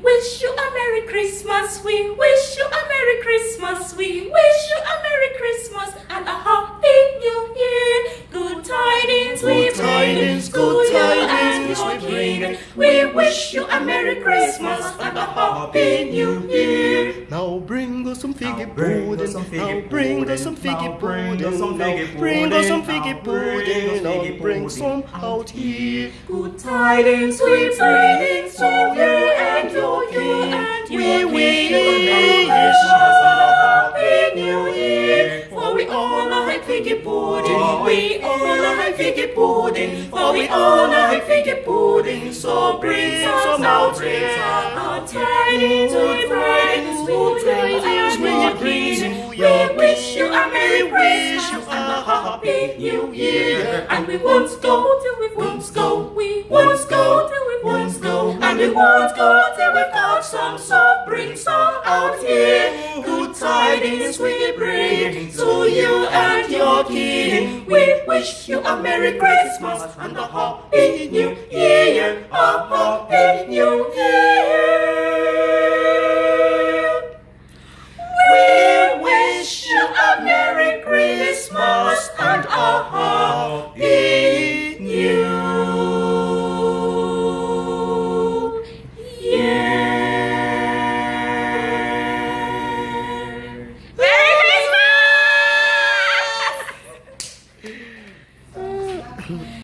wish you a Merry Christmas. We wish you a Merry Christmas. We wish you a Merry Christmas and a Happy New Year. Good tidings we bring, good tidings we bring. We wish you a Merry Christmas and a Happy New Year. Now bring us some figgy pudding. Now bring us some figgy pudding. Now bring us some figgy pudding. Now bring some out here. Good tidings we bring to you and your king. We wish you a Merry Christmas and a Happy New Year. For we all like figgy pudding. We all like figgy pudding. For we all like figgy pudding. So bring some out here. Our tidings we bring. Good tidings we bring. We wish you a Merry Christmas and a Happy New Year. And we won't go till we won't go. We won't go till we won't go. And we won't go till we've got some. So bring some out here. Good tidings we bring to you and your king. We wish you a Merry Christmas and a Happy New Year. A Happy New Year.